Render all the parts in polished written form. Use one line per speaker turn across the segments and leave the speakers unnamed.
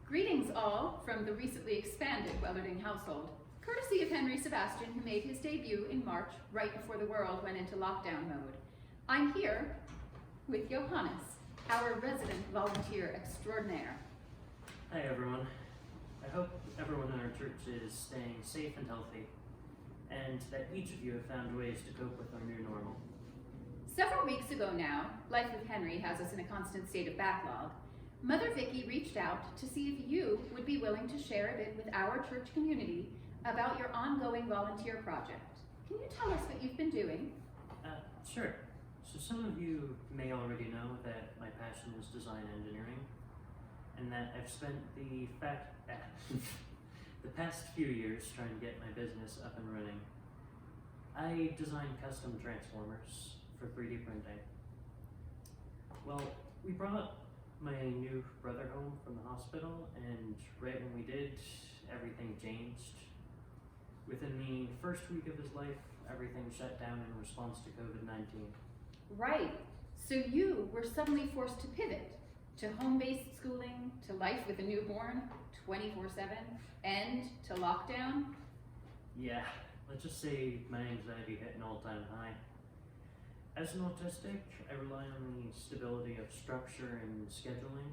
Greetings all from the recently expanded Wellerding household, courtesy of Henry Sebastian, who made his debut in March, right before the world went into lockdown mode. I'm here with Johannes, our resident volunteer extraordinaire.
Hi everyone. I hope everyone in our church is staying safe and healthy, and that each of you have found ways to cope with our new normal.
Several weeks ago now, life with Henry has us in a constant state of backlog. Mother Vicky reached out to see if you would be willing to share a bit with our church community about your ongoing volunteer project. Can you tell us what you've been doing?
Sure. So some of you may already know that my passion is design engineering, and that I've spent the past few years trying to get my business up and running. I design custom transformers for 3D printing. Well, we brought my new brother home from the hospital, and right when we did, everything changed. Within the first week of his life, everything shut down in response to COVID-19.
Right. So you were suddenly forced to pivot to home-based schooling, to life with a newborn, 24/7, and to lockdown?
Yeah, let's just say my anxiety hit an all-time high. As an autistic, I rely on the stability of structure and scheduling.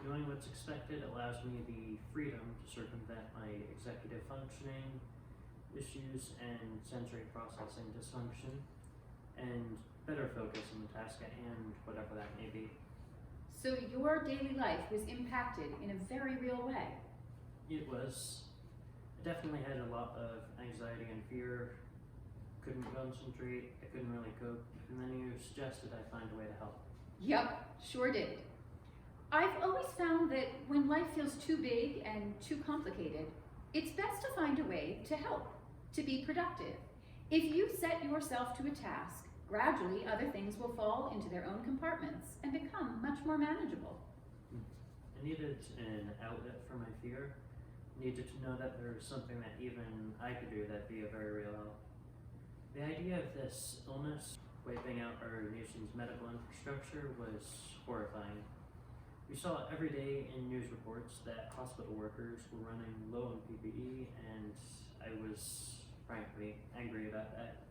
Knowing what's expected allows me the freedom to circumvent my executive functioning issues and sensory processing dysfunction, and better focus on the task at hand, whatever that may be.
So your daily life was impacted in a very real way.
It was. I definitely had a lot of anxiety and fear. Couldn't concentrate, I couldn't really cope, and then you suggested I find a way to help.
Yup, sure did. I've always found that when life feels too big and too complicated, it's best to find a way to help, to be productive. If you set yourself to a task, gradually other things will fall into their own compartments and become much more manageable.
I needed an outlet for my fear. I needed to know that there was something that even I could do that'd be a very real help. The idea of this illness wiping out our nation's medical infrastructure was horrifying. We saw every day in news reports that hospital workers were running low on PPE, and I was frankly angry about that.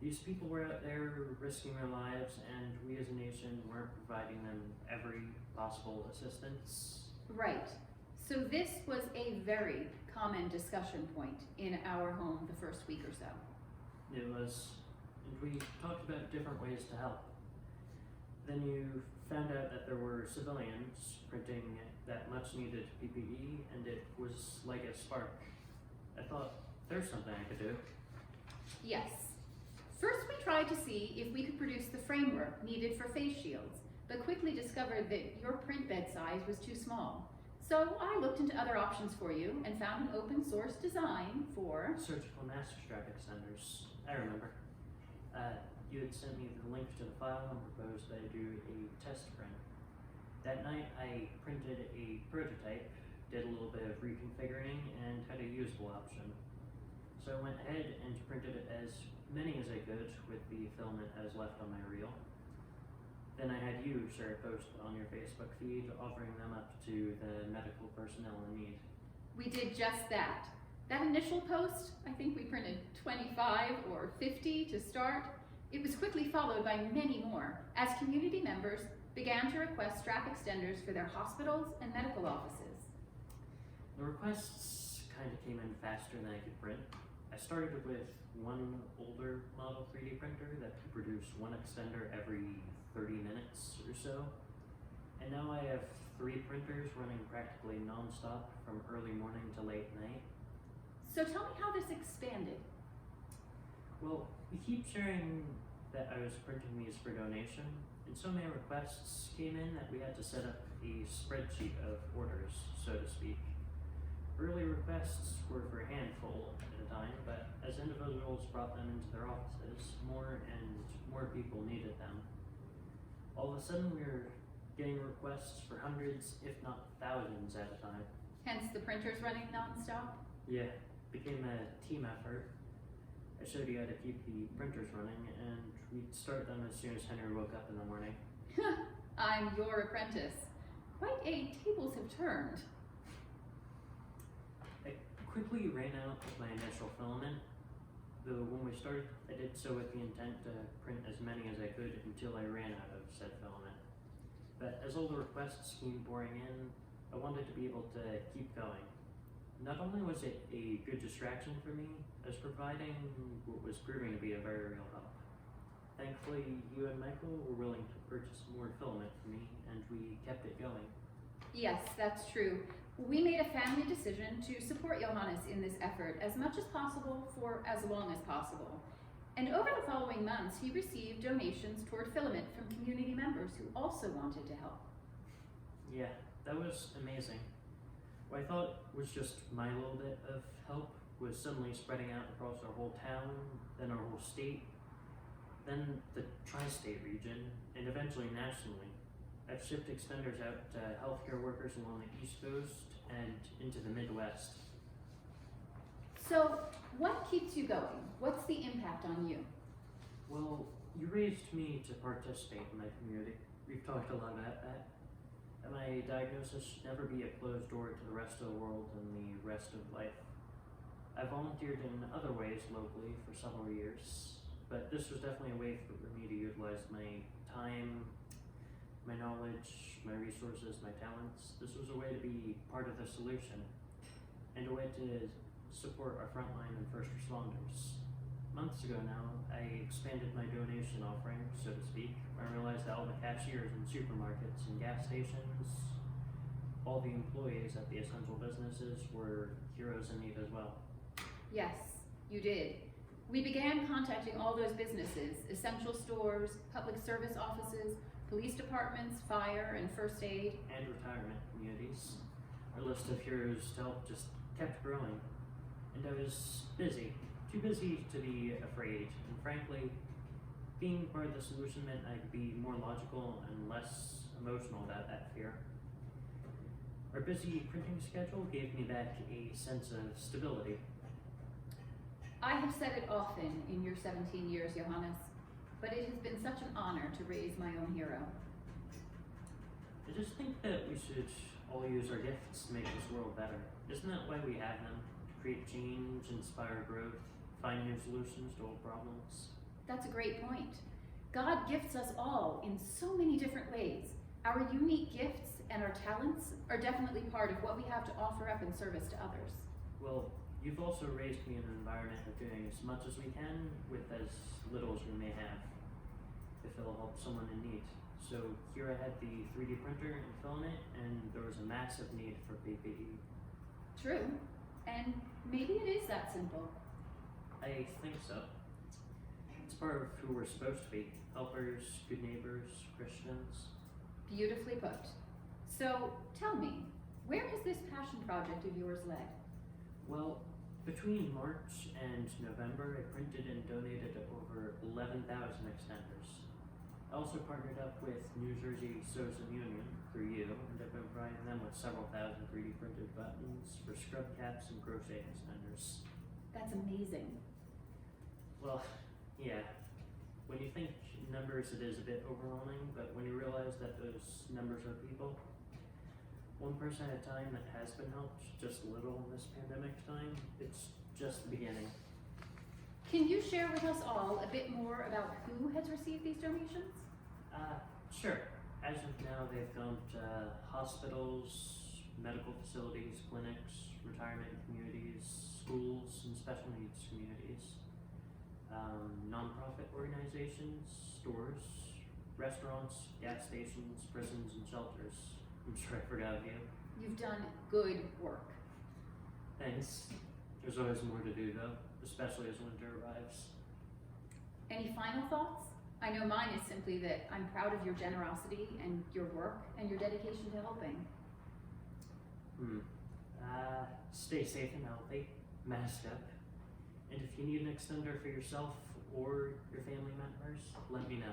These people were out there risking their lives, and we as a nation weren't providing them every possible assistance.
Right. So this was a very common discussion point in our home the first week or so.
It was, and we talked about different ways to help. Then you found out that there were civilians printing that much needed PPE, and it was like a spark. I thought, there's something I could do.
Yes. First we tried to see if we could produce the framework needed for face shields, but quickly discovered that your print bed size was too small. So I looked into other options for you and found an open source design for
surgical mask strap extenders. I remember. You had sent me the link to the file and proposed that I do a test print. That night I printed a prototype, did a little bit of reconfiguring, and had a usable option. So I went ahead and printed it as many as I could with the filament I was left on my reel. Then I had you share a post on your Facebook feed offering them up to the medical personnel in need.
We did just that. That initial post, I think we printed 25 or 50 to start. It was quickly followed by many more as community members began to request strap extenders for their hospitals and medical offices.
The requests kind of came in faster than I could print. I started with one older model 3D printer that could produce one extender every 30 minutes or so. And now I have 3 printers running practically non-stop from early morning to late night.
So tell me how this expanded.
Well, we keep sharing that I was printing these for donation, and so many requests came in that we had to set up a spreadsheet of orders, so to speak. Early requests were for a handful at a time, but as individuals brought them into their offices, more and more people needed them. All of a sudden we were getting requests for hundreds, if not thousands at a time.
Hence the printers running non-stop?
Yeah, it became a team effort. I showed you how to keep the printers running, and we'd start them as soon as Henry woke up in the morning.
I'm your apprentice. Quite a tables have turned.
I quickly ran out of my initial filament, though when we started, I did so with the intent to print as many as I could until I ran out of said filament. But as all the requests came pouring in, I wanted to be able to keep going. Not only was it a good distraction for me, as providing what was proving to be a very real help. Thankfully, you and Michael were willing to purchase more filament for me, and we kept it going.
Yes, that's true. We made a family decision to support Johannes in this effort as much as possible for as long as possible. And over the following months, he received donations toward filament from community members who also wanted to help.
Yeah, that was amazing. What I thought was just my little bit of help was suddenly spreading out across our whole town, then our whole state, then the tri-state region, and eventually nationally. I've shipped extenders out to healthcare workers along the East Coast and into the Midwest.
So, what keeps you going? What's the impact on you?
Well, you raised me to participate in my community. We've talked a lot about that. And my diagnosis should never be a closed door to the rest of the world and the rest of life. I volunteered in other ways locally for several years, but this was definitely a way for me to utilize my time, my knowledge, my resources, my talents. This was a way to be part of the solution and a way to support our frontline and first responders. Months ago now, I expanded my donation offering, so to speak. I realized that all the cashiers in supermarkets and gas stations, all the employees at the essential businesses were heroes in need as well.
Yes, you did. We began contacting all those businesses, essential stores, public service offices, police departments, fire and first aid.
And retirement communities. Our list of heroes to help just kept growing. And I was busy, too busy to be afraid. And frankly, being part of the solution meant I could be more logical and less emotional about that fear. Our busy printing schedule gave me back a sense of stability.
I have said it often in your 17 years, Johannes, but it has been such an honor to raise my own hero.
I just think that we should all use our gifts to make this world better. Isn't that why we have them? To create change, inspire growth, find new solutions to old problems.
That's a great point. God gifts us all in so many different ways. Our unique gifts and our talents are definitely part of what we have to offer up in service to others.
Well, you've also raised me in an environment of doing as much as we can with as little as we may have, if it'll help someone in need. So here I had the 3D printer and filament, and there was a massive need for PPE.
True, and maybe it is that simple.
I think so. It's part of who we're supposed to be. Helpers, good neighbors, Christians.
Beautifully put. So tell me, where has this passion project of yours led?
Well, between March and November, I printed and donated over 11,000 extenders. I also partnered up with New Jersey Sews and Union through you, and I've been providing them with several thousand 3D printed buttons for scrub caps and crochet extenders.
That's amazing.
Well, yeah. When you think numbers, it is a bit overwhelming, but when you realize that those numbers are people, one person at a time that has been helped just a little in this pandemic time, it's just the beginning.
Can you share with us all a bit more about who has received these donations?
Sure. As of now, they've gone to hospitals, medical facilities, clinics, retirement communities, schools, and special needs communities, nonprofit organizations, stores, restaurants, gas stations, prisons, and shelters. I'm sure I forgot of you.
You've done good work.
Thanks. There's always more to do though, especially as winter arrives.
Any final thoughts? I know mine is simply that I'm proud of your generosity and your work and your dedication to helping.
Stay safe and healthy, mask up, and if you need an extender for yourself or your family members, let me know.